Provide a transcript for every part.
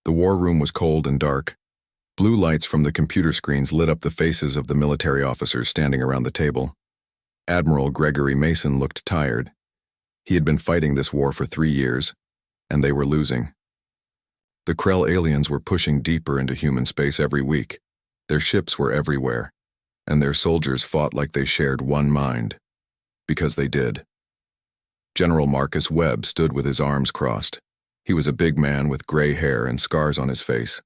The war room was cold and dark. Blue lights from the computer screens lit up the faces of the military officers standing around the table. Admiral Gregory Mason looked tired. He had been fighting this war for 3 years, and they were losing. The Krell aliens were pushing deeper into human space every week. Their ships were everywhere, and their soldiers fought like they shared one mind. Because they did. General Marcus Webb stood with his arms crossed. He was a big man with gray hair and scars on his face.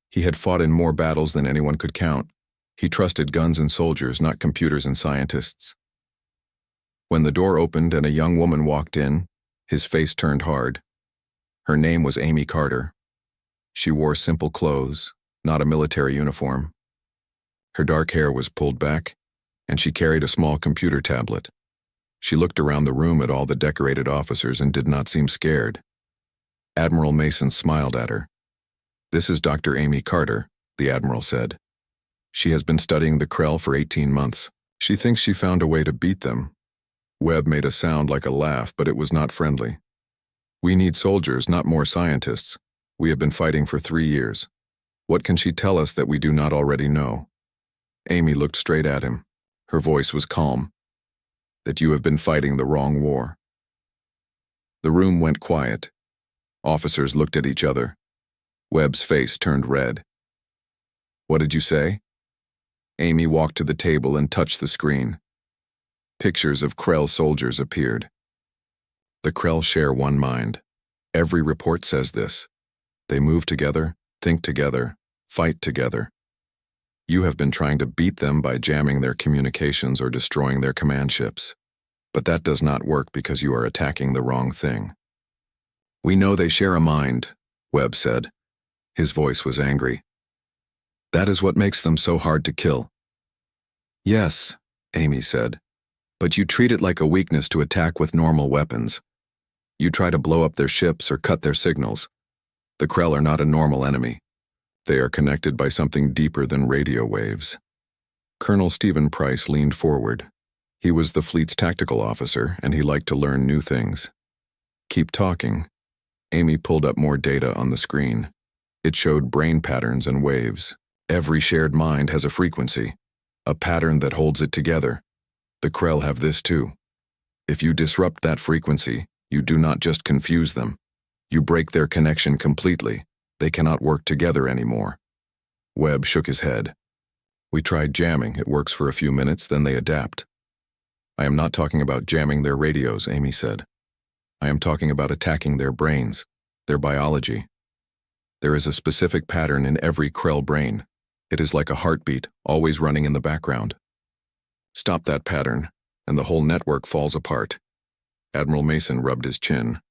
He had fought in more battles than anyone could count. He trusted guns and soldiers, not computers and scientists. When the door opened and a young woman walked in, his face turned hard. Her name was Amy Carter. She wore simple clothes, not a military uniform. Her dark hair was pulled back, and she carried a small computer tablet. She looked around the room at all the decorated officers and did not seem scared. Admiral Mason smiled at her. "This is Dr. Amy Carter," the Admiral said. "She has been studying the Krell for 18 months. She thinks she found a way to beat them." Webb made a sound like a laugh, but it was not friendly. "We need soldiers, not more scientists. We have been fighting for 3 years. What can she tell us that we do not already know?" Amy looked straight at him. Her voice was calm. "That you have been fighting the wrong war." The room went quiet. Officers looked at each other. Webb's face turned red. "What did you say?" Amy walked to the table and touched the screen. Pictures of Krell soldiers appeared. The Krell share one mind. Every report says this. They move together, think together, fight together. You have been trying to beat them by jamming their communications or destroying their command ships. But that does not work because you are attacking the wrong thing. "We know they share a mind," Webb said. His voice was angry. "That is what makes them so hard to kill." "Yes," Amy said. "But you treat it like a weakness to attack with normal weapons. You try to blow up their ships or cut their signals. The Krell are not a normal enemy. They are connected by something deeper than radio waves." Colonel Stephen Price leaned forward. He was the fleet's tactical officer, and he liked to learn new things. "Keep talking." Amy pulled up more data on the screen. It showed brain patterns and waves. Every shared mind has a frequency, a pattern that holds it together. The Krell have this too. If you disrupt that frequency, you do not just confuse them. You break their connection completely. They cannot work together anymore. Webb shook his head. "We tried jamming. It works for a few minutes, then they adapt." "I am not talking about jamming their radios," Amy said. "I am talking about attacking their brains, their biology. There is a specific pattern in every Krell brain. It is like a heartbeat, always running in the background. Stop that pattern, and the whole network falls apart." Admiral Mason rubbed his chin.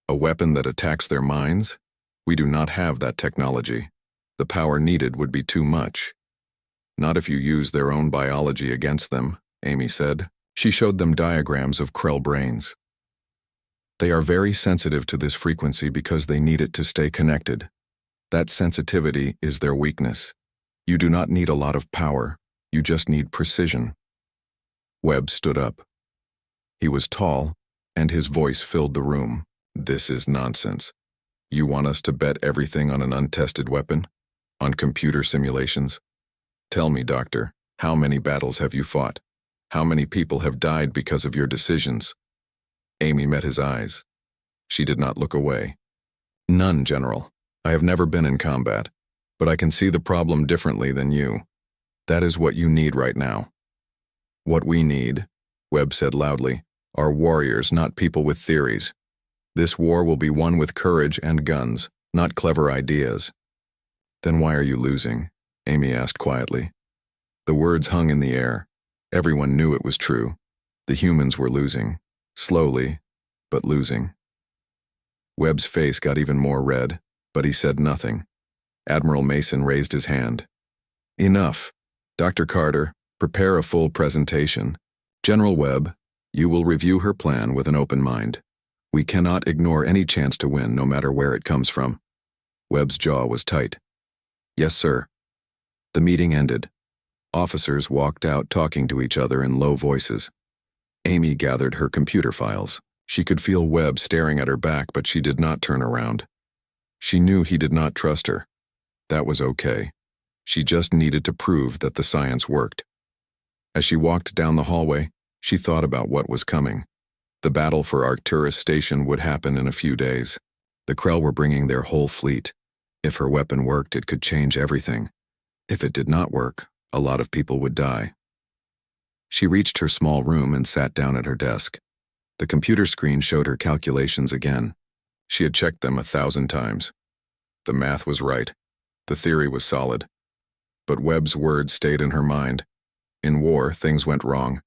"A weapon that attacks their minds? We do not have that technology. The power needed would be too much." "Not if you use their own biology against them," Amy said. She showed them diagrams of Krell brains. "They are very sensitive to this frequency because they need it to stay connected. That sensitivity is their weakness. You do not need a lot of power. You just need precision." Webb stood up. He was tall, and his voice filled the room. "This is nonsense. You want us to bet everything on an untested weapon? On computer simulations? Tell me, Doctor, how many battles have you fought? How many people have died because of your decisions?" Amy met his eyes. She did not look away. "None, General. I have never been in combat, but I can see the problem differently than you. That is what you need right now." "What we need," Webb said loudly, "are warriors, not people with theories. This war will be won with courage and guns, not clever ideas." "Then why are you losing?" Amy asked quietly. The words hung in the air. Everyone knew it was true. The humans were losing. Slowly, but losing. Webb's face got even more red, but he said nothing. Admiral Mason raised his hand. "Enough. Dr. Carter, prepare a full presentation. General Webb, you will review her plan with an open mind. We cannot ignore any chance to win, no matter where it comes from." Webb's jaw was tight. "Yes, sir." The meeting ended. Officers walked out talking to each other in low voices. Amy gathered her computer files. She could feel Webb staring at her back, but she did not turn around. She knew he did not trust her. That was okay. She just needed to prove that the science worked. As she walked down the hallway, she thought about what was coming. The battle for Arcturus Station would happen in a few days. The Krell were bringing their whole fleet. If her weapon worked, it could change everything. If it did not work, a lot of people would die. She reached her small room and sat down at her desk. The computer screen showed her calculations again. She had checked them 1,000 times. The math was right. The theory was solid. But Webb's words stayed in her mind. In war, things went wrong.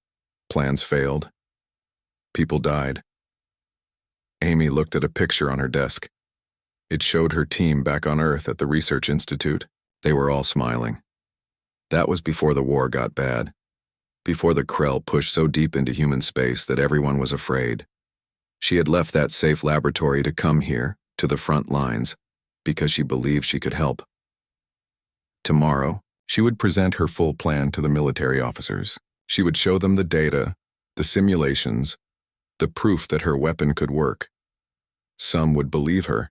Plans failed. People died. Amy looked at a picture on her desk. It showed her team back on Earth at the Research Institute. They were all smiling. That was before the war got bad. Before the Krell pushed so deep into human space that everyone was afraid. She had left that safe laboratory to come here, to the front lines, because she believed she could help. Tomorrow, she would present her full plan to the military officers. She would show them the data, the simulations, the proof that her weapon could work. Some would believe her.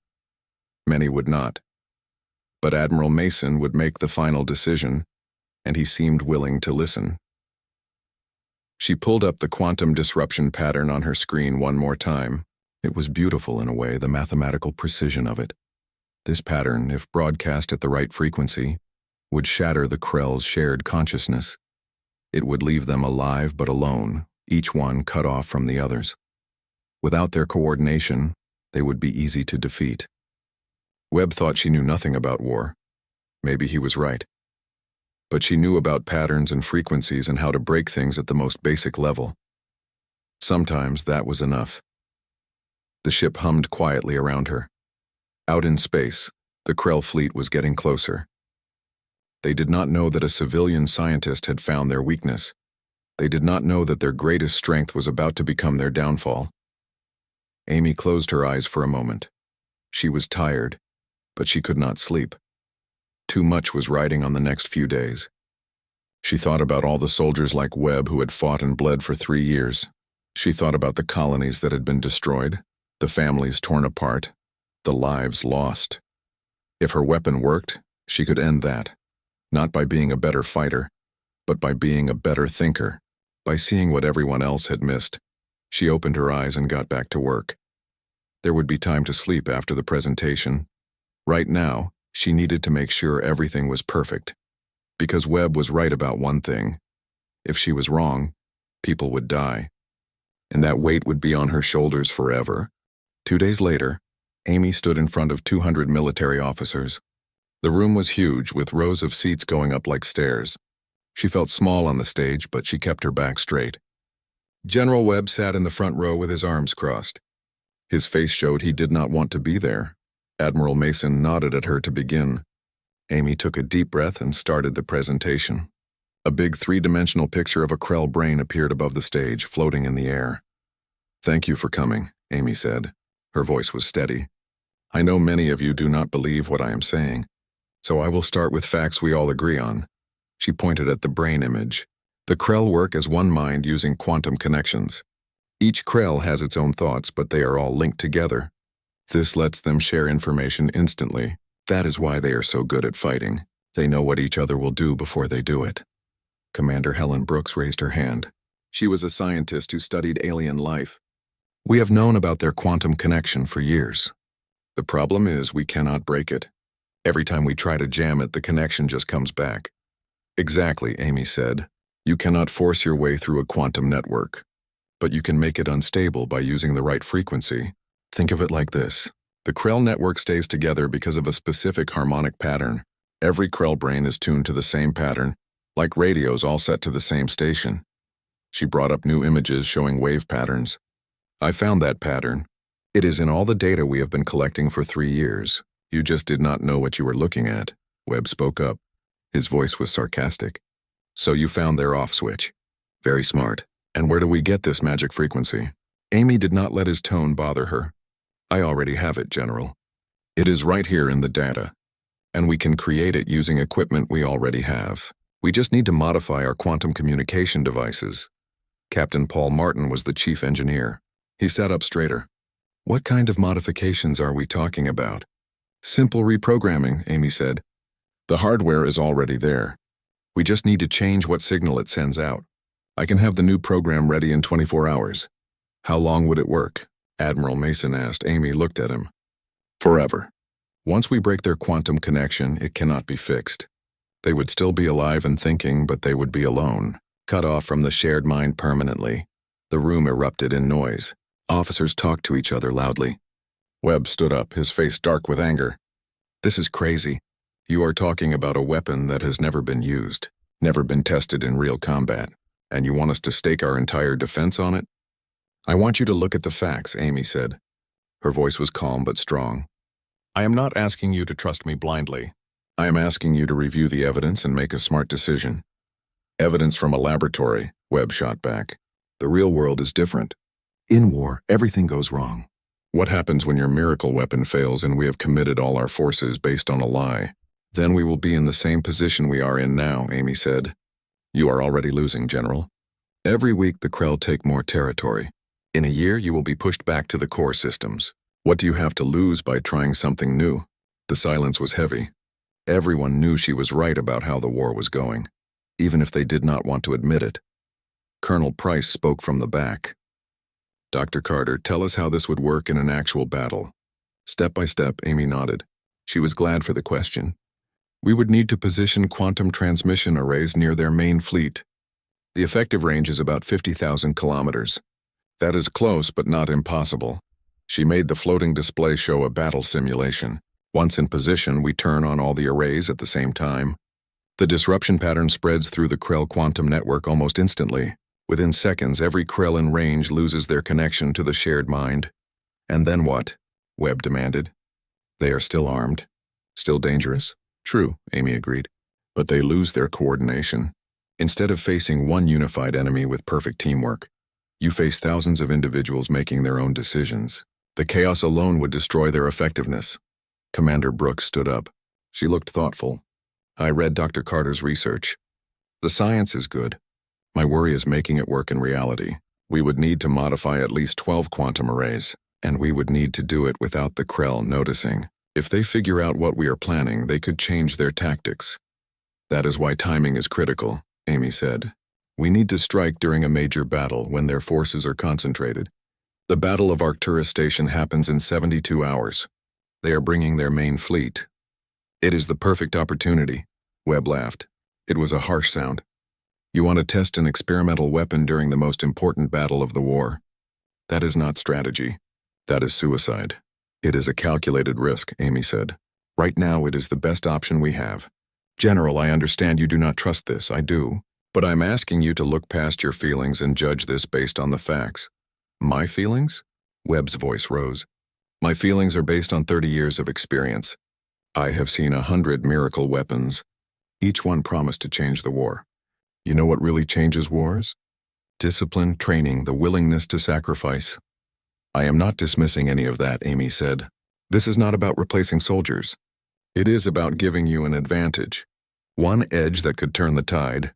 Many would not. But Admiral Mason would make the final decision, and he seemed willing to listen. She pulled up the quantum disruption pattern on her screen one more time. It was beautiful in a way, the mathematical precision of it. This pattern, if broadcast at the right frequency, would shatter the Krell's shared consciousness. It would leave them alive but alone, each one cut off from the others. Without their coordination, they would be easy to defeat. Webb thought she knew nothing about war. Maybe he was right. But she knew about patterns and frequencies and how to break things at the most basic level. Sometimes that was enough. The ship hummed quietly around her. Out in space, the Krell fleet was getting closer. They did not know that a civilian scientist had found their weakness. They did not know that their greatest strength was about to become their downfall. Amy closed her eyes for a moment. She was tired, but she could not sleep. Too much was riding on the next few days. She thought about all the soldiers like Webb who had fought and bled for 3 years. She thought about the colonies that had been destroyed, the families torn apart, the lives lost. If her weapon worked, she could end that. Not by being a better fighter, but by being a better thinker, by seeing what everyone else had missed. She opened her eyes and got back to work. There would be time to sleep after the presentation. Right now, she needed to make sure everything was perfect. Because Webb was right about one thing. If she was wrong, people would die. And that weight would be on her shoulders forever. 2 days later, Amy stood in front of 200 military officers. The room was huge, with rows of seats going up like stairs. She felt small on the stage, but she kept her back straight. General Webb sat in the front row with his arms crossed. His face showed he did not want to be there. Admiral Mason nodded at her to begin. Amy took a deep breath and started the presentation. A big 3-dimensional picture of a Krell brain appeared above the stage, floating in the air. "Thank you for coming," Amy said. Her voice was steady. "I know many of you do not believe what I am saying, so I will start with facts we all agree on." She pointed at the brain image. The Krell work as one mind using quantum connections. Each Krell has its own thoughts, but they are all linked together. This lets them share information instantly. That is why they are so good at fighting. They know what each other will do before they do it. Commander Helen Brooks raised her hand. She was a scientist who studied alien life. "We have known about their quantum connection for years. The problem is we cannot break it. Every time we try to jam it, the connection just comes back." "Exactly," Amy said. "You cannot force your way through a quantum network. But you can make it unstable by using the right frequency. Think of it like this. The Krell network stays together because of a specific harmonic pattern. Every Krell brain is tuned to the same pattern, like radios all set to the same station." She brought up new images showing wave patterns. "I found that pattern. It is in all the data we have been collecting for 3 years. You just did not know what you were looking at." Webb spoke up. His voice was sarcastic. "So you found their off switch. Very smart. And where do we get this magic frequency?" Amy did not let his tone bother her. "I already have it, General. It is right here in the data. And we can create it using equipment we already have. We just need to modify our quantum communication devices." Captain Paul Martin was the chief engineer. He sat up straighter. "What kind of modifications are we talking about?" Simple reprogramming, Amy said. The hardware is already there. We just need to change what signal it sends out. I can have the new program ready in 24 hours. How long would it work? Admiral Mason asked. Amy looked at him. Forever. Once we break their quantum connection, it cannot be fixed. They would still be alive and thinking, but they would be alone, cut off from the shared mind permanently. The room erupted in noise. Officers talked to each other loudly. Webb stood up, his face dark with anger. This is crazy. You are talking about a weapon that has never been used, never been tested in real combat, and you want us to stake our entire defense on it? I want you to look at the facts, Amy said. Her voice was calm but strong. I am not asking you to trust me blindly. I am asking you to review the evidence and make a smart decision. Evidence from a laboratory, Webb shot back. The real world is different. In war, everything goes wrong. What happens when your miracle weapon fails and we have committed all our forces based on a lie? Then we will be in the same position we are in now, Amy said. You are already losing, General. Every week the Krell take more territory. In a year you will be pushed back to the core systems. What do you have to lose by trying something new? The silence was heavy. Everyone knew she was right about how the war was going, even if they did not want to admit it. Colonel Price spoke from the back. Dr. Carter, tell us how this would work in an actual battle. Step by step, Amy nodded. She was glad for the question. We would need to position quantum transmission arrays near their main fleet. The effective range is about 50,000 kilometers. That is close, but not impossible. She made the floating display show a battle simulation. Once in position, we turn on all the arrays at the same time. The disruption pattern spreads through the Krell quantum network almost instantly. Within seconds, every Krell in range loses their connection to the shared mind. And then what? Webb demanded. They are still armed. Still dangerous? True, Amy agreed. But they lose their coordination. Instead of facing one unified enemy with perfect teamwork, you face thousands of individuals making their own decisions. The chaos alone would destroy their effectiveness. Commander Brooks stood up. She looked thoughtful. I read Dr. Carter's research. The science is good. My worry is making it work in reality. We would need to modify at least 12 quantum arrays, and we would need to do it without the Krell noticing. If they figure out what we are planning, they could change their tactics. That is why timing is critical, Amy said. We need to strike during a major battle when their forces are concentrated. The Battle of Arcturus Station happens in 72 hours. They are bringing their main fleet. It is the perfect opportunity, Webb laughed. It was a harsh sound. You want to test an experimental weapon during the most important battle of the war. That is not strategy. That is suicide. It is a calculated risk, Amy said. Right now it is the best option we have. General, I understand you do not trust this, I do. But I'm asking you to look past your feelings and judge this based on the facts. My feelings? Webb's voice rose. My feelings are based on 30 years of experience. I have seen 100 miracle weapons. Each one promised to change the war. You know what really changes wars? Discipline, training, the willingness to sacrifice. I am not dismissing any of that, Amy said. This is not about replacing soldiers. It is about giving you an advantage. One edge that could turn the tide.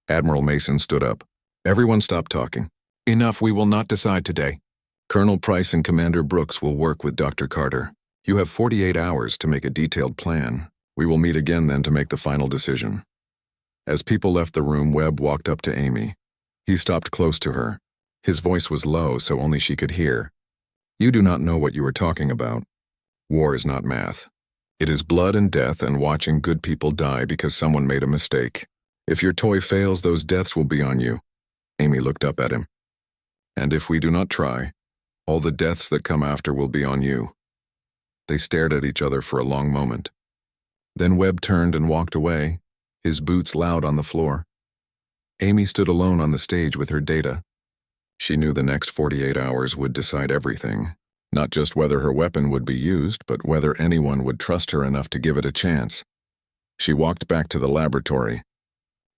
Admiral Mason stood up. Everyone stop talking. Enough, we will not decide today. Colonel Price and Commander Brooks will work with Dr. Carter. You have 48 hours to make a detailed plan. We will meet again then to make the final decision. As people left the room, Webb walked up to Amy. He stopped close to her. His voice was low, so only she could hear. You do not know what you are talking about. War is not math. It is blood and death and watching good people die because someone made a mistake. If your toy fails, those deaths will be on you. Amy looked up at him. And if we do not try, all the deaths that come after will be on you. They stared at each other for a long moment. Then Webb turned and walked away, his boots loud on the floor. Amy stood alone on the stage with her data. She knew the next 48 hours would decide everything, not just whether her weapon would be used, but whether anyone would trust her enough to give it a chance. She walked back to the laboratory.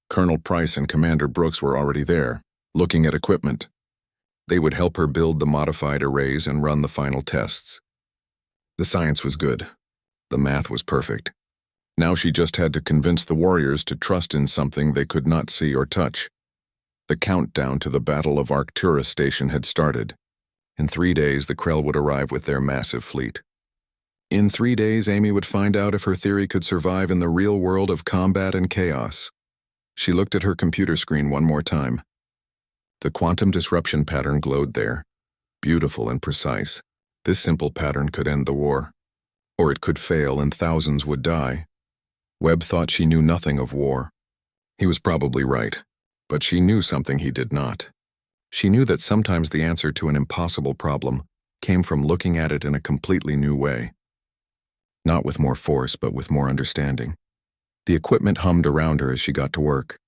Colonel Price and Commander Brooks were already there, looking at equipment. They would help her build the modified arrays and run the final tests. The science was good. The math was perfect. Now she just had to convince the warriors to trust in something they could not see or touch. The countdown to the Battle of Arcturus Station had started. In 3 days, the Krell would arrive with their massive fleet. In 3 days, Amy would find out if her theory could survive in the real world of combat and chaos. She looked at her computer screen one more time. The quantum disruption pattern glowed there, beautiful and precise. This simple pattern could end the war. Or it could fail and thousands would die. Webb thought she knew nothing of war. He was probably right, but she knew something he did not. She knew that sometimes the answer to an impossible problem came from looking at it in a completely new way. Not with more force, but with more understanding. The equipment hummed around her as she got to work.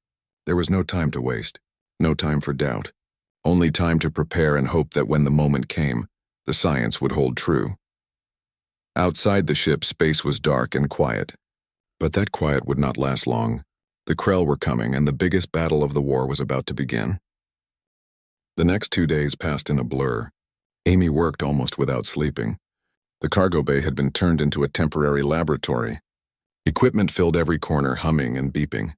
There was no time to waste, no time for doubt, only time to prepare and hope that when the moment came, the science would hold true. Outside the ship, space was dark and quiet. But that quiet would not last long. The Krell were coming, and the biggest battle of the war was about to begin. The next 2 days passed in a blur. Amy worked almost without sleeping. The cargo bay had been turned into a temporary laboratory. Equipment filled every corner, humming and beeping.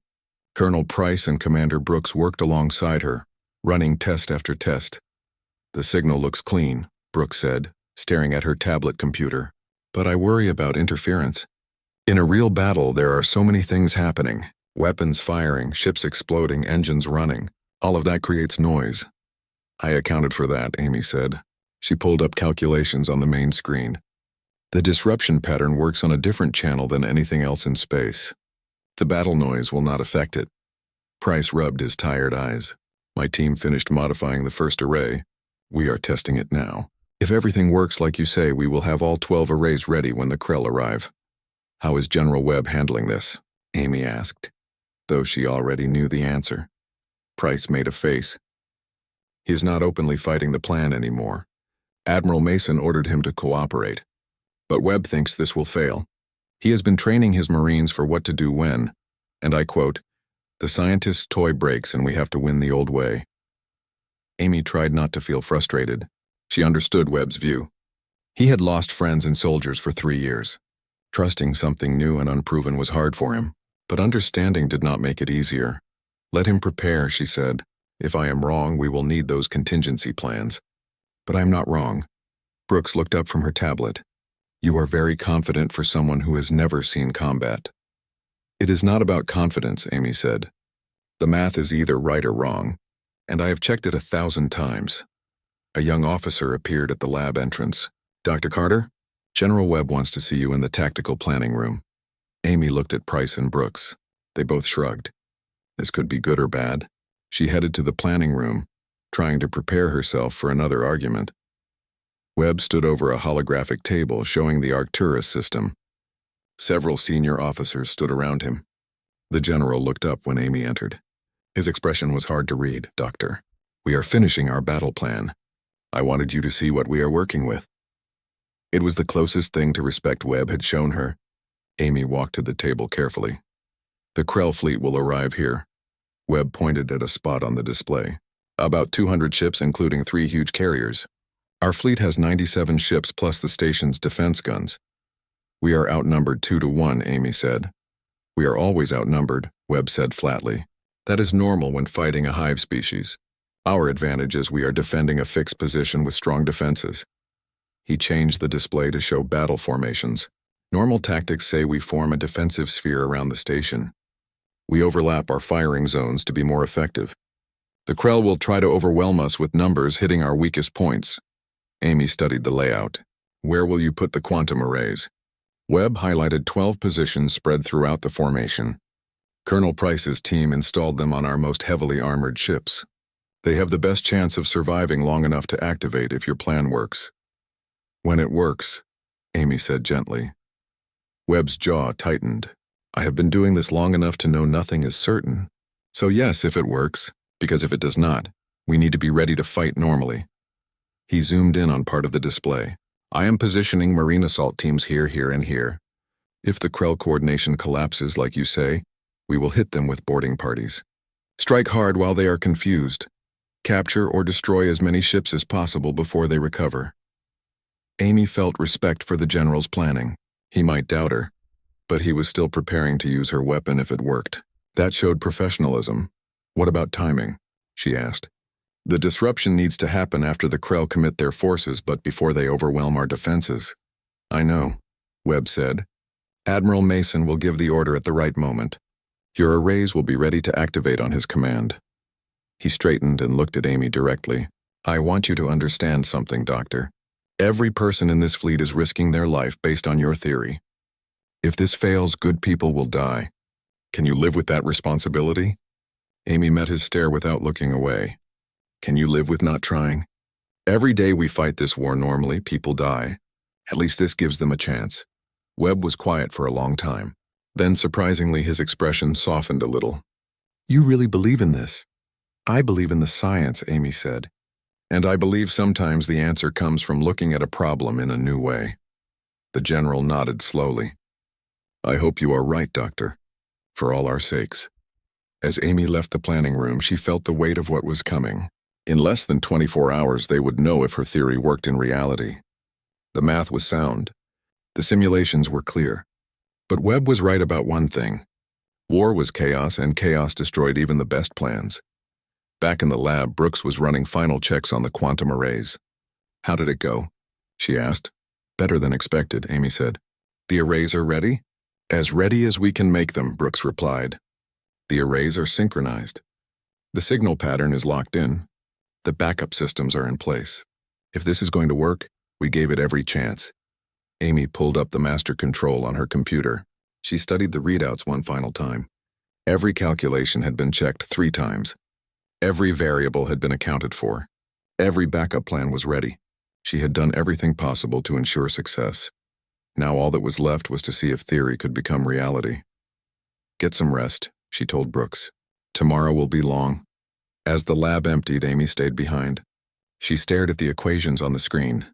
Colonel Price and Commander Brooks worked alongside her, running test after test. "The signal looks clean," Brooks said, staring at her tablet computer. "But I worry about interference. In a real battle, there are so many things happening. Weapons firing, ships exploding, engines running. All of that creates noise." "I accounted for that," Amy said. She pulled up calculations on the main screen. "The disruption pattern works on a different channel than anything else in space. The battle noise will not affect it." Price rubbed his tired eyes. "My team finished modifying the first array. We are testing it now. If everything works like you say, we will have all 12 arrays ready when the Krell arrive." "How is General Webb handling this?" Amy asked, though she already knew the answer. Price made a face. "He is not openly fighting the plan anymore. Admiral Mason ordered him to cooperate. But Webb thinks this will fail. He has been training his Marines for what to do when, and I quote, 'The scientist's toy breaks and we have to win the old way.'" Amy tried not to feel frustrated. She understood Webb's view. He had lost friends and soldiers for 3 years. Trusting something new and unproven was hard for him, but understanding did not make it easier. "Let him prepare," she said. "If I am wrong, we will need those contingency plans." "But I am not wrong." Brooks looked up from her tablet. "You are very confident for someone who has never seen combat." "It is not about confidence," Amy said. "The math is either right or wrong, and I have checked it 1,000 times." A young officer appeared at the lab entrance. "Dr. Carter? General Webb wants to see you in the tactical planning room." Amy looked at Price and Brooks. They both shrugged. This could be good or bad. She headed to the planning room, trying to prepare herself for another argument. Webb stood over a holographic table showing the Arcturus system. Several senior officers stood around him. The general looked up when Amy entered. His expression was hard to read. "Doctor, we are finishing our battle plan. I wanted you to see what we are working with." It was the closest thing to respect Webb had shown her. Amy walked to the table carefully. "The Krell fleet will arrive here." Webb pointed at a spot on the display. "About 200 ships, including 3 huge carriers. Our fleet has 97 ships plus the station's defense guns." "We are outnumbered 2 to 1, Amy said. "We are always outnumbered," Webb said flatly. "That is normal when fighting a hive species. Our advantage is we are defending a fixed position with strong defenses." He changed the display to show battle formations. "Normal tactics say we form a defensive sphere around the station. We overlap our firing zones to be more effective. The Krell will try to overwhelm us with numbers hitting our weakest points." Amy studied the layout. "Where will you put the quantum arrays?" Webb highlighted 12 positions spread throughout the formation. "Colonel Price's team installed them on our most heavily armored ships. They have the best chance of surviving long enough to activate if your plan works." "When it works," Amy said gently. Webb's jaw tightened. "I have been doing this long enough to know nothing is certain. So yes, if it works, because if it does not, we need to be ready to fight normally." He zoomed in on part of the display. "I am positioning Marine assault teams here, here, and here. If the Krell coordination collapses like you say, we will hit them with boarding parties. Strike hard while they are confused. Capture or destroy as many ships as possible before they recover." Amy felt respect for the general's planning. He might doubt her, but he was still preparing to use her weapon if it worked. That showed professionalism. "What about timing?" she asked. "The disruption needs to happen after the Krell commit their forces, but before they overwhelm our defenses." "I know." Webb said. Admiral Mason will give the order at the right moment. Your arrays will be ready to activate on his command. He straightened and looked at Amy directly. I want you to understand something, Doctor. Every person in this fleet is risking their life based on your theory. If this fails, good people will die. Can you live with that responsibility? Amy met his stare without looking away. Can you live with not trying? Every day we fight this war normally, people die. At least this gives them a chance. Webb was quiet for a long time. Then, surprisingly, his expression softened a little. You really believe in this? I believe in the science, Amy said. And I believe sometimes the answer comes from looking at a problem in a new way. The general nodded slowly. I hope you are right, Doctor. For all our sakes. As Amy left the planning room, she felt the weight of what was coming. In less than 24 hours, they would know if her theory worked in reality. The math was sound. The simulations were clear. But Webb was right about one thing. War was chaos, and chaos destroyed even the best plans. Back in the lab, Brooks was running final checks on the quantum arrays. How did it go? She asked. Better than expected, Amy said. The arrays are ready? As ready as we can make them, Brooks replied. The arrays are synchronized. The signal pattern is locked in. The backup systems are in place. If this is going to work, we gave it every chance. Amy pulled up the master control on her computer. She studied the readouts one final time. Every calculation had been checked 3 times. Every variable had been accounted for. Every backup plan was ready. She had done everything possible to ensure success. Now all that was left was to see if theory could become reality. Get some rest, she told Brooks. Tomorrow will be long. As the lab emptied, Amy stayed behind. She stared at the equations on the screen.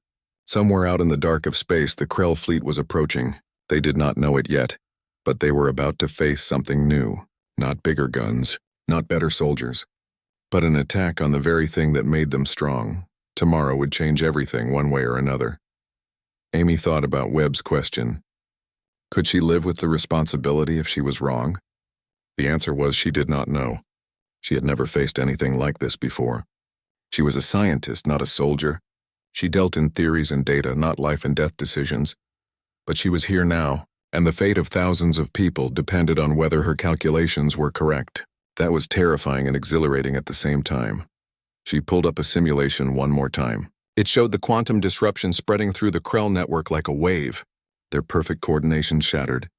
Somewhere out in the dark of space, the Krell fleet was approaching. They did not know it yet, but they were about to face something new. Not bigger guns, not better soldiers, but an attack on the very thing that made them strong. Tomorrow would change everything one way or another. Amy thought about Webb's question. Could she live with the responsibility if she was wrong? The answer was she did not know. She had never faced anything like this before. She was a scientist, not a soldier. She dealt in theories and data, not life and death decisions. But she was here now, and the fate of thousands of people depended on whether her calculations were correct. That was terrifying and exhilarating at the same time. She pulled up a simulation one more time. It showed the quantum disruption spreading through the Krell network like a wave. Their perfect coordination shattered.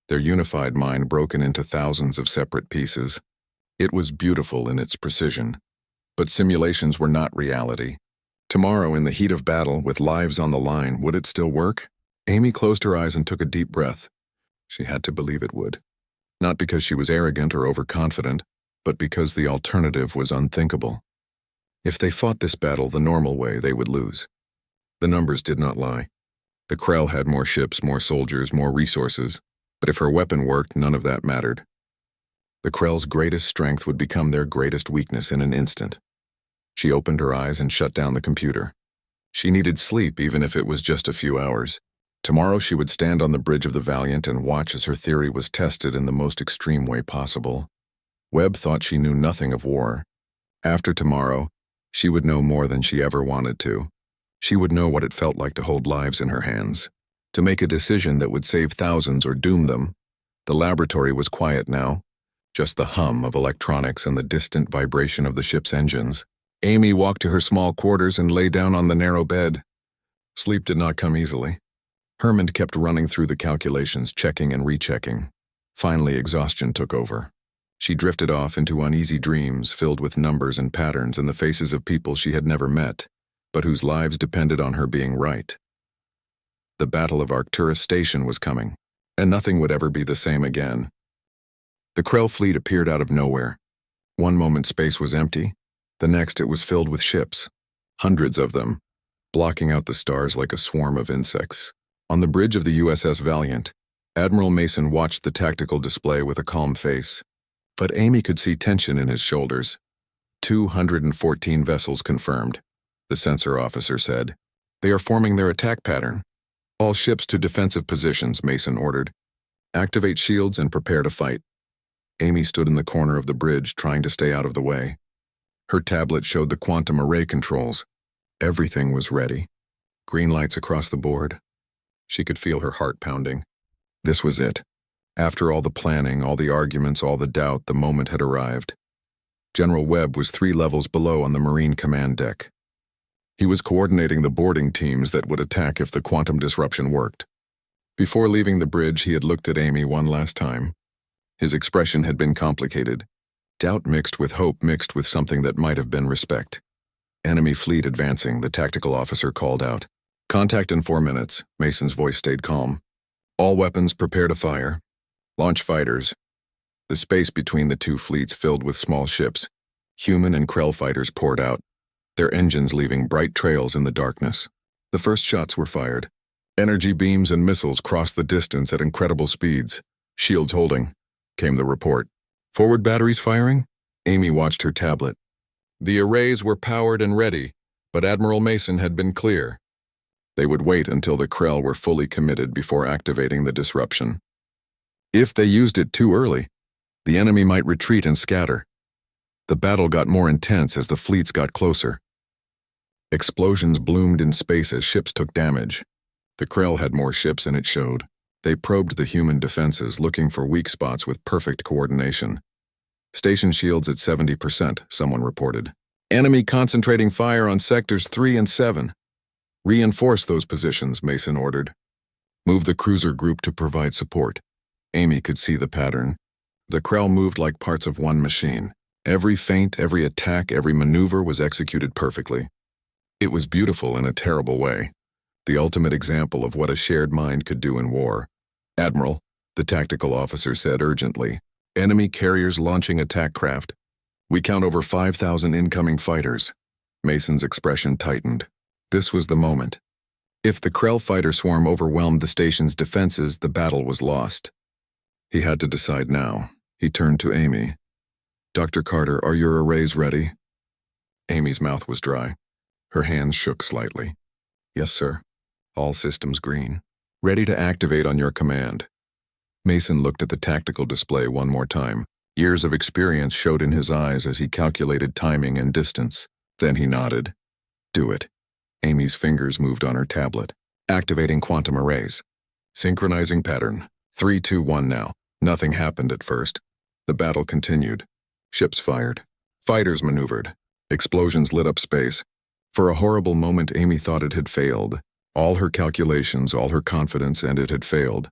Their unified mind broken into thousands of separate pieces. It was beautiful in its precision. But simulations were not reality. Tomorrow, in the heat of battle, with lives on the line, would it still work? Amy closed her eyes and took a deep breath. She had to believe it would. Not because she was arrogant or overconfident, but because the alternative was unthinkable. If they fought this battle the normal way, they would lose. The numbers did not lie. The Krell had more ships, more soldiers, more resources, but if her weapon worked, none of that mattered. The Krell's greatest strength would become their greatest weakness in an instant. She opened her eyes and shut down the computer. She needed sleep, even if it was just a few hours. Tomorrow she would stand on the bridge of the Valiant and watch as her theory was tested in the most extreme way possible. Webb thought she knew nothing of war. After tomorrow, she would know more than she ever wanted to. She would know what it felt like to hold lives in her hands, to make a decision that would save thousands or doom them. The laboratory was quiet now, just the hum of electronics and the distant vibration of the ship's engines. Amy walked to her small quarters and lay down on the narrow bed. Sleep did not come easily. Hermond kept running through the calculations, checking and rechecking. Finally, exhaustion took over. She drifted off into uneasy dreams filled with numbers and patterns and the faces of people she had never met, but whose lives depended on her being right. The Battle of Arcturus Station was coming, and nothing would ever be the same again. The Krell fleet appeared out of nowhere. One moment space was empty, the next it was filled with ships, hundreds of them, blocking out the stars like a swarm of insects. On the bridge of the USS Valiant, Admiral Mason watched the tactical display with a calm face. But Amy could see tension in his shoulders. 214 vessels confirmed, the sensor officer said. They are forming their attack pattern. All ships to defensive positions, Mason ordered. Activate shields and prepare to fight. Amy stood in the corner of the bridge, trying to stay out of the way. Her tablet showed the quantum array controls. Everything was ready. Green lights across the board. She could feel her heart pounding. This was it. After all the planning, all the arguments, all the doubt, the moment had arrived. General Webb was 3 levels below on the Marine command deck. He was coordinating the boarding teams that would attack if the quantum disruption worked. Before leaving the bridge, he had looked at Amy one last time. His expression had been complicated. Doubt mixed with hope mixed with something that might have been respect. Enemy fleet advancing, the tactical officer called out. Contact in 4 minutes. Mason's voice stayed calm. All weapons prepare to fire. Launch fighters. The space between the 2 fleets filled with small ships. Human and Krell fighters poured out, their engines leaving bright trails in the darkness. The first shots were fired. Energy beams and missiles crossed the distance at incredible speeds. Shields holding, came the report. Forward batteries firing? Amy watched her tablet. The arrays were powered and ready, but Admiral Mason had been clear. They would wait until the Krell were fully committed before activating the disruption. If they used it too early, the enemy might retreat and scatter. The battle got more intense as the fleets got closer. Explosions bloomed in space as ships took damage. The Krell had more ships and it showed. They probed the human defenses, looking for weak spots with perfect coordination. Station shields at 70%, someone reported. Enemy concentrating fire on sectors 3 and 7. Reinforce those positions, Mason ordered. Move the cruiser group to provide support. Amy could see the pattern. The Krell moved like parts of one machine. Every feint, every attack, every maneuver was executed perfectly. It was beautiful in a terrible way. The ultimate example of what a shared mind could do in war. Admiral, the tactical officer said urgently, enemy carriers launching attack craft. We count over 5,000 incoming fighters. Mason's expression tightened. This was the moment. If the Krell fighter swarm overwhelmed the station's defenses, the battle was lost. He had to decide now. He turned to Amy. Dr. Carter, are your arrays ready? Amy's mouth was dry. Her hands shook slightly. Yes, sir. All systems green. Ready to activate on your command. Mason looked at the tactical display one more time. Years of experience showed in his eyes as he calculated timing and distance. Then he nodded. Do it. Amy's fingers moved on her tablet. Activating quantum arrays. Synchronizing pattern. 3, 2, 1 now. Nothing happened at first. The battle continued. Ships fired. Fighters maneuvered. Explosions lit up space. For a horrible moment, Amy thought it had failed. All her calculations, all her confidence, and it had failed.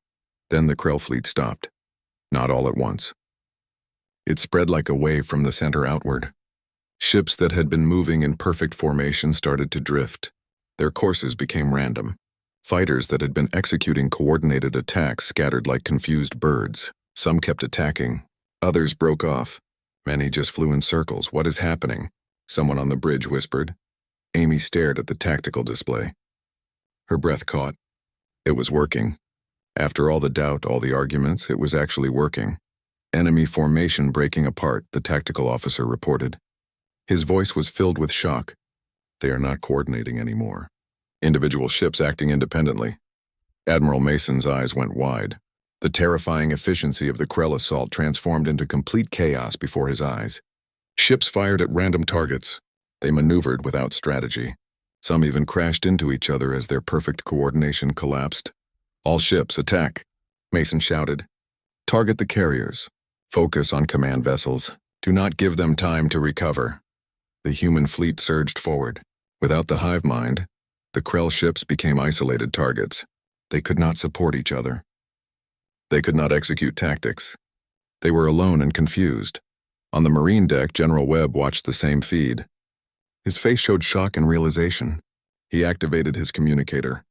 Then the Krell fleet stopped. Not all at once. It spread like a wave from the center outward. Ships that had been moving in perfect formation started to drift. Their courses became random. Fighters that had been executing coordinated attacks scattered like confused birds. Some kept attacking. Others broke off. Many just flew in circles. What is happening? Someone on the bridge whispered. Amy stared at the tactical display. Her breath caught. It was working. After all the doubt, all the arguments, it was actually working. Enemy formation breaking apart, the tactical officer reported. His voice was filled with shock. They are not coordinating anymore. Individual ships acting independently. Admiral Mason's eyes went wide. The terrifying efficiency of the Krell assault transformed into complete chaos before his eyes. Ships fired at random targets. They maneuvered without strategy. Some even crashed into each other as their perfect coordination collapsed. All ships, attack! Mason shouted. Target the carriers. Focus on command vessels. Do not give them time to recover. The human fleet surged forward. Without the hive mind, the Krell ships became isolated targets. They could not support each other. They could not execute tactics. They were alone and confused. On the Marine deck, General Webb watched the same feed. His face showed shock and realization. He activated his communicator.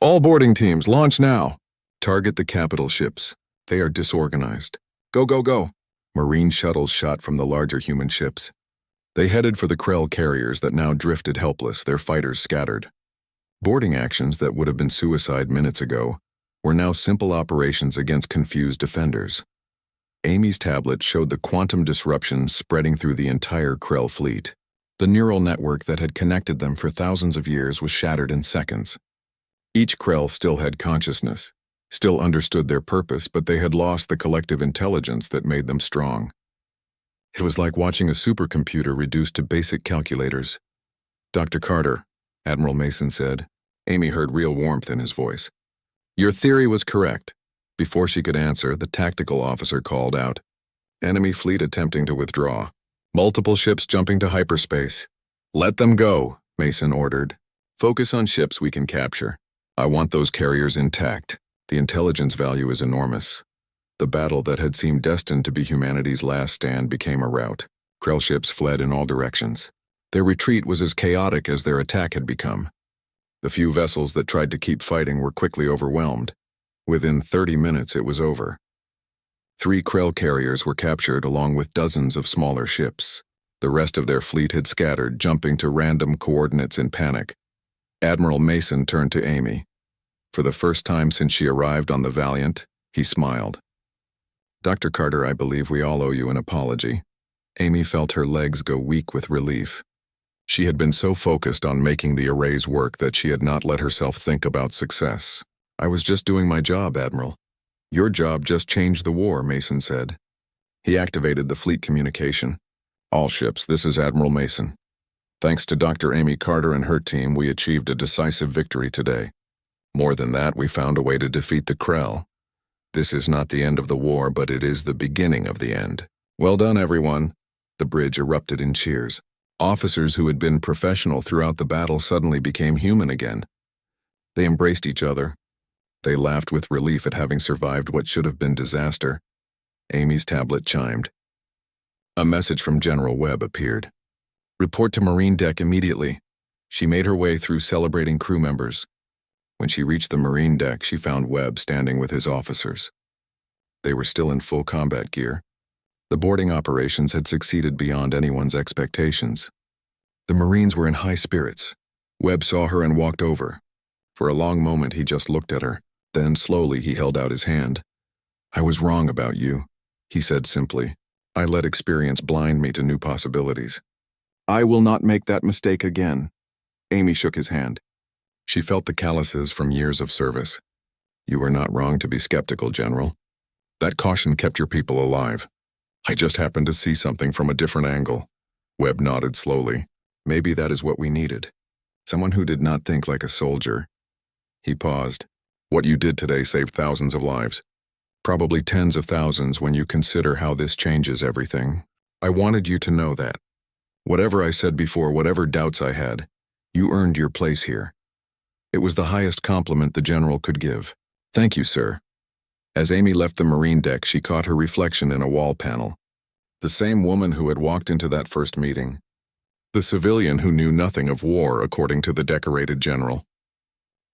All boarding teams, launch now. Target the capital ships. They are disorganized. Go, go, go. Marine shuttles shot from the larger human ships. They headed for the Krell carriers that now drifted helpless, their fighters scattered. Boarding actions that would have been suicide minutes ago were now simple operations against confused defenders. Amy's tablet showed the quantum disruption spreading through the entire Krell fleet. The neural network that had connected them for thousands of years was shattered in seconds. Each Krell still had consciousness, still understood their purpose, but they had lost the collective intelligence that made them strong. It was like watching a supercomputer reduced to basic calculators. Dr. Carter, Admiral Mason said. Amy heard real warmth in his voice. Your theory was correct. Before she could answer, the tactical officer called out. Enemy fleet attempting to withdraw. Multiple ships jumping to hyperspace. Let them go, Mason ordered. Focus on ships we can capture. I want those carriers intact. The intelligence value is enormous. The battle that had seemed destined to be humanity's last stand became a rout. Krell ships fled in all directions. Their retreat was as chaotic as their attack had become. The few vessels that tried to keep fighting were quickly overwhelmed. Within 30 minutes it was over. 3 Krell carriers were captured along with dozens of smaller ships. The rest of their fleet had scattered, jumping to random coordinates in panic. Admiral Mason turned to Amy. For the first time since she arrived on the Valiant, he smiled. Dr. Carter, I believe we all owe you an apology. Amy felt her legs go weak with relief. She had been so focused on making the arrays work that she had not let herself think about success. I was just doing my job, Admiral. Your job just changed the war, Mason said. He activated the fleet communication. All ships, this is Admiral Mason. Thanks to Dr. Amy Carter and her team, we achieved a decisive victory today. More than that, we found a way to defeat the Krell. This is not the end of the war, but it is the beginning of the end. Well done, everyone. The bridge erupted in cheers. Officers who had been professional throughout the battle suddenly became human again. They embraced each other. They laughed with relief at having survived what should have been disaster. Amy's tablet chimed. A message from General Webb appeared. Report to Marine Deck immediately. She made her way through celebrating crew members. When she reached the Marine Deck, she found Webb standing with his officers. They were still in full combat gear. The boarding operations had succeeded beyond anyone's expectations. The Marines were in high spirits. Webb saw her and walked over. For a long moment he just looked at her. Then slowly he held out his hand. I was wrong about you, he said simply. I let experience blind me to new possibilities. I will not make that mistake again. Amy shook his hand. She felt the calluses from years of service. You were not wrong to be skeptical, General. That caution kept your people alive. I just happened to see something from a different angle. Webb nodded slowly. Maybe that is what we needed. Someone who did not think like a soldier. He paused. What you did today saved thousands of lives. Probably tens of thousands when you consider how this changes everything. I wanted you to know that. Whatever I said before, whatever doubts I had, you earned your place here. It was the highest compliment the General could give. Thank you, sir. As Amy left the Marine Deck, she caught her reflection in a wall panel. The same woman who had walked into that first meeting. The civilian who knew nothing of war, according to the decorated General.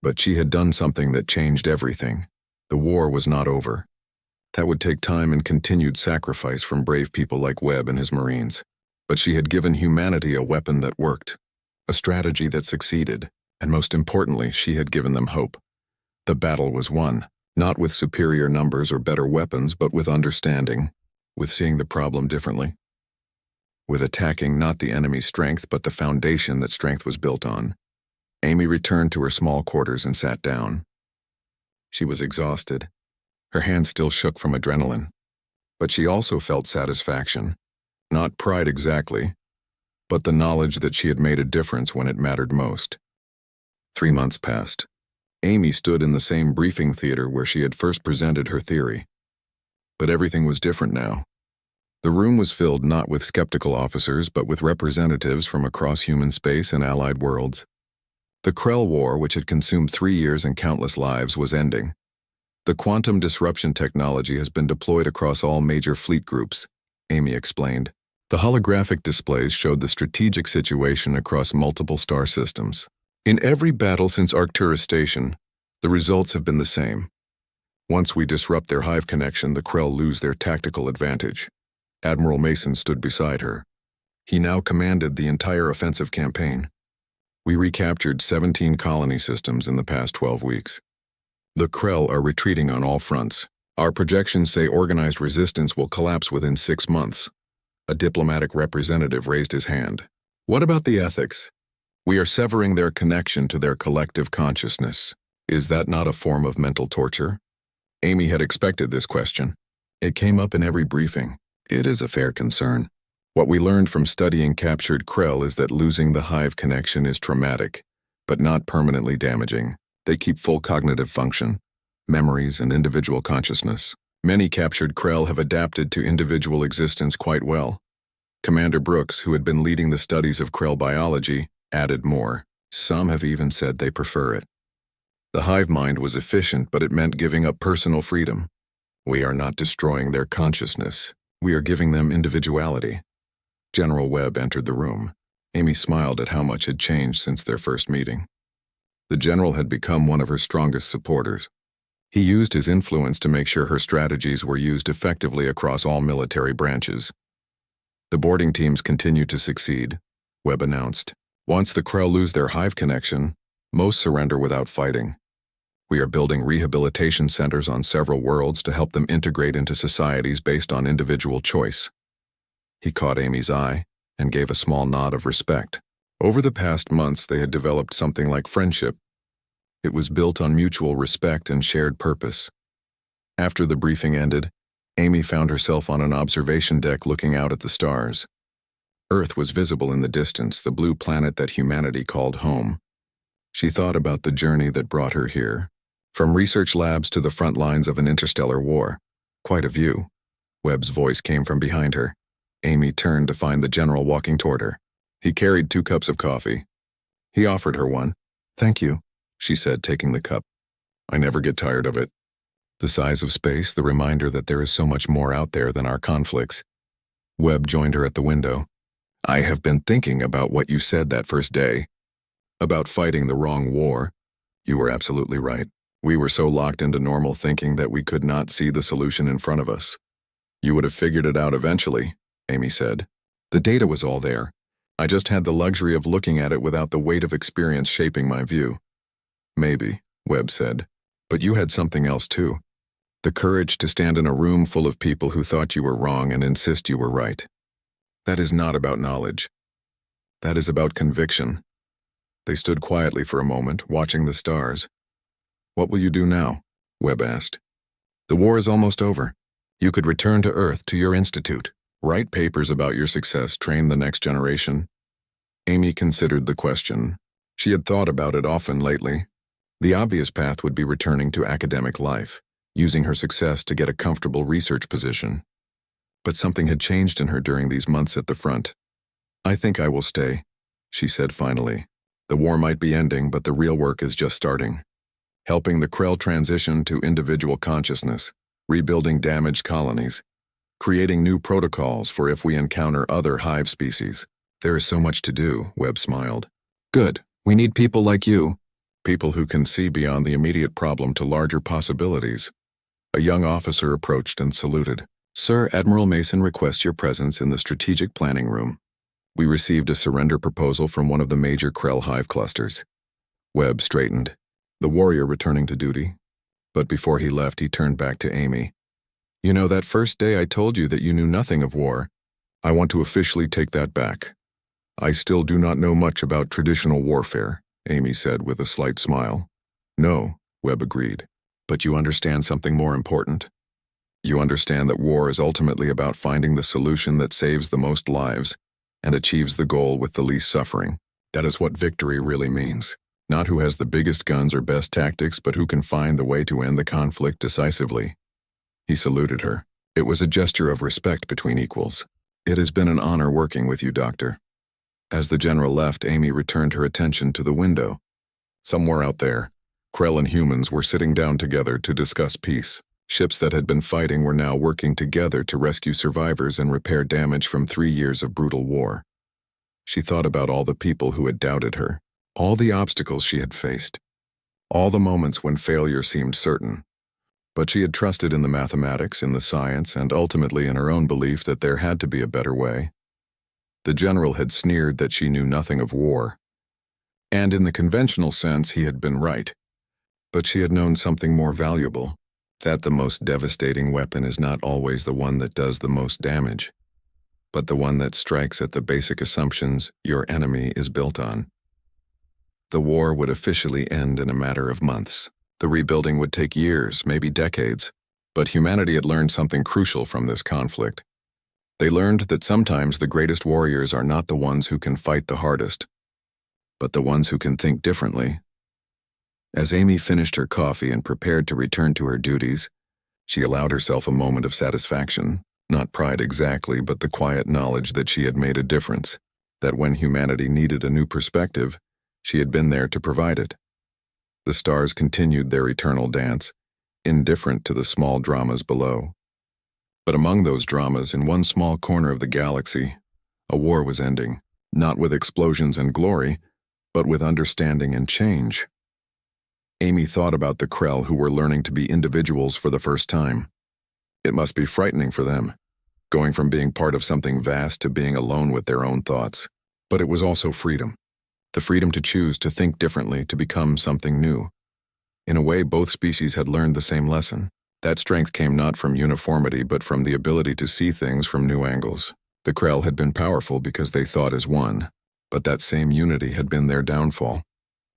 But she had done something that changed everything. The war was not over. That would take time and continued sacrifice from brave people like Webb and his Marines. But she had given humanity a weapon that worked, a strategy that succeeded, and most importantly, she had given them hope. The battle was won, not with superior numbers or better weapons, but with understanding, with seeing the problem differently, with attacking not the enemy's strength, but the foundation that strength was built on. Amy returned to her small quarters and sat down. She was exhausted. Her hands still shook from adrenaline. But she also felt satisfaction. Not pride exactly, but the knowledge that she had made a difference when it mattered most. 3 months passed. Amy stood in the same briefing theater where she had first presented her theory. But everything was different now. The room was filled not with skeptical officers, but with representatives from across human space and allied worlds. The Krell War, which had consumed 3 years and countless lives, was ending. The quantum disruption technology has been deployed across all major fleet groups, Amy explained. The holographic displays showed the strategic situation across multiple star systems. In every battle since Arcturus Station, the results have been the same. Once we disrupt their hive connection, the Krell lose their tactical advantage. Admiral Mason stood beside her. He now commanded the entire offensive campaign. We recaptured 17 colony systems in the past 12 weeks. The Krell are retreating on all fronts. Our projections say organized resistance will collapse within 6 months. A diplomatic representative raised his hand. What about the ethics? We are severing their connection to their collective consciousness. Is that not a form of mental torture? Amy had expected this question. It came up in every briefing. It is a fair concern. What we learned from studying captured Krell is that losing the hive connection is traumatic, but not permanently damaging. They keep full cognitive function. memories, and individual consciousness. Many captured Krell have adapted to individual existence quite well. Commander Brooks, who had been leading the studies of Krell biology, added more. Some have even said they prefer it. The hive mind was efficient, but it meant giving up personal freedom. We are not destroying their consciousness. We are giving them individuality. General Webb entered the room. Amy smiled at how much had changed since their first meeting. The general had become one of her strongest supporters. He used his influence to make sure her strategies were used effectively across all military branches. The boarding teams continue to succeed, Webb announced. Once the Krell lose their hive connection, most surrender without fighting. We are building rehabilitation centers on several worlds to help them integrate into societies based on individual choice. He caught Amy's eye and gave a small nod of respect. Over the past months, they had developed something like friendship. It was built on mutual respect and shared purpose. After the briefing ended, Amy found herself on an observation deck looking out at the stars. Earth was visible in the distance, the blue planet that humanity called home. She thought about the journey that brought her here. From research labs to the front lines of an interstellar war. Quite a view. Webb's voice came from behind her. Amy turned to find the general walking toward her. He carried 2 cups of coffee. He offered her one. "Thank you," she said, taking the cup. "I never get tired of it." The size of space, the reminder that there is so much more out there than our conflicts. Webb joined her at the window. "I have been thinking about what you said that first day. About fighting the wrong war. You were absolutely right. We were so locked into normal thinking that we could not see the solution in front of us. You would have figured it out eventually," Amy said. "The data was all there. I just had the luxury of looking at it without the weight of experience shaping my view." "Maybe," Webb said. "But you had something else too. The courage to stand in a room full of people who thought you were wrong and insist you were right. That is not about knowledge. That is about conviction." They stood quietly for a moment, watching the stars. "What will you do now?" Webb asked. "The war is almost over. You could return to Earth, to your institute. Write papers about your success, train the next generation." Amy considered the question. She had thought about it often lately. The obvious path would be returning to academic life, using her success to get a comfortable research position. But something had changed in her during these months at the front. "I think I will stay," she said finally. "The war might be ending, but the real work is just starting. Helping the Krell transition to individual consciousness, rebuilding damaged colonies, creating new protocols for if we encounter other hive species. There is so much to do," Webb smiled. "Good. We need people like you. People who can see beyond the immediate problem to larger possibilities." A young officer approached and saluted. "Sir, Admiral Mason requests your presence in the strategic planning room. We received a surrender proposal from one of the major Krell hive clusters." Webb straightened, the warrior returning to duty. But before he left, he turned back to Amy. "You know, that first day I told you that you knew nothing of war. I want to officially take that back. I still do not know much about traditional warfare," Amy said with a slight smile. "No," Webb agreed. "But you understand something more important. You understand that war is ultimately about finding the solution that saves the most lives and achieves the goal with the least suffering. That is what victory really means. Not who has the biggest guns or best tactics, but who can find the way to end the conflict decisively." He saluted her. It was a gesture of respect between equals. "It has been an honor working with you, Doctor." As the general left, Amy returned her attention to the window. Somewhere out there, Krell and humans were sitting down together to discuss peace. Ships that had been fighting were now working together to rescue survivors and repair damage from 3 years of brutal war. She thought about all the people who had doubted her, all the obstacles she had faced, all the moments when failure seemed certain. But she had trusted in the mathematics, in the science, and ultimately in her own belief that there had to be a better way. The general had sneered that she knew nothing of war. And in the conventional sense, he had been right. But she had known something more valuable, that the most devastating weapon is not always the one that does the most damage, but the one that strikes at the basic assumptions your enemy is built on. The war would officially end in a matter of months. The rebuilding would take years, maybe decades, but humanity had learned something crucial from this conflict. They learned that sometimes the greatest warriors are not the ones who can fight the hardest, but the ones who can think differently. As Amy finished her coffee and prepared to return to her duties, she allowed herself a moment of satisfaction, not pride exactly, but the quiet knowledge that she had made a difference, that when humanity needed a new perspective, she had been there to provide it. The stars continued their eternal dance, indifferent to the small dramas below. But among those dramas, in one small corner of the galaxy, a war was ending, not with explosions and glory, but with understanding and change. Amy thought about the Krell who were learning to be individuals for the first time. It must be frightening for them, going from being part of something vast to being alone with their own thoughts. But it was also freedom. The freedom to choose to think differently, to become something new. In a way, both species had learned the same lesson. That strength came not from uniformity, but from the ability to see things from new angles. The Krell had been powerful because they thought as one, but that same unity had been their downfall.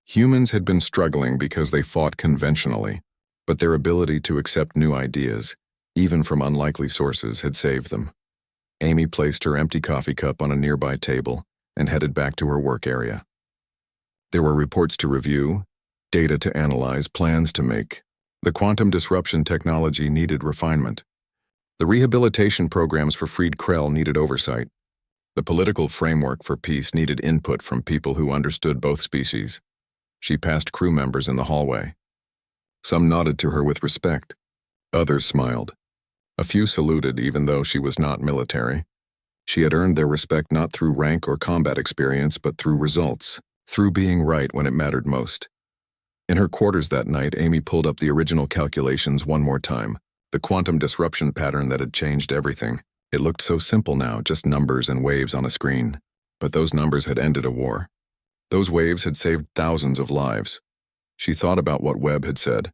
Humans had been struggling because they fought conventionally, but their ability to accept new ideas, even from unlikely sources, had saved them. Amy placed her empty coffee cup on a nearby table and headed back to her work area. There were reports to review, data to analyze, plans to make. The quantum disruption technology needed refinement. The rehabilitation programs for freed Krell needed oversight. The political framework for peace needed input from people who understood both species. She passed crew members in the hallway. Some nodded to her with respect. Others smiled. A few saluted even though she was not military. She had earned their respect not through rank or combat experience, but through results, through being right when it mattered most. In her quarters that night, Amy pulled up the original calculations one more time, the quantum disruption pattern that had changed everything. It looked so simple now, just numbers and waves on a screen. But those numbers had ended a war. Those waves had saved thousands of lives. She thought about what Webb had said,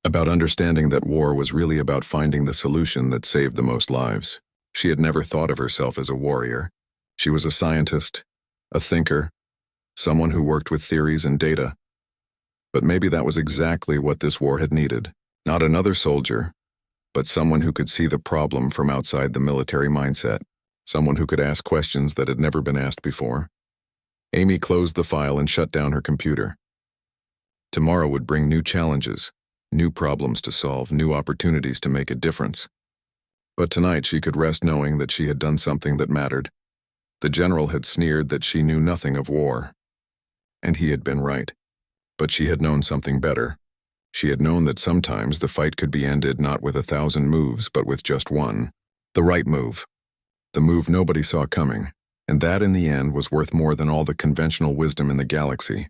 about understanding that war was really about finding the solution that saved the most lives. She had never thought of herself as a warrior. She was a scientist, a thinker, someone who worked with theories and data. But maybe that was exactly what this war had needed. Not another soldier, but someone who could see the problem from outside the military mindset, someone who could ask questions that had never been asked before. Amy closed the file and shut down her computer. Tomorrow would bring new challenges, new problems to solve, new opportunities to make a difference. But tonight she could rest knowing that she had done something that mattered. The general had sneered that she knew nothing of war. And he had been right. But she had known something better. She had known that sometimes the fight could be ended not with 1,000 moves, but with just one. The right move. The move nobody saw coming. And that in the end was worth more than all the conventional wisdom in the galaxy.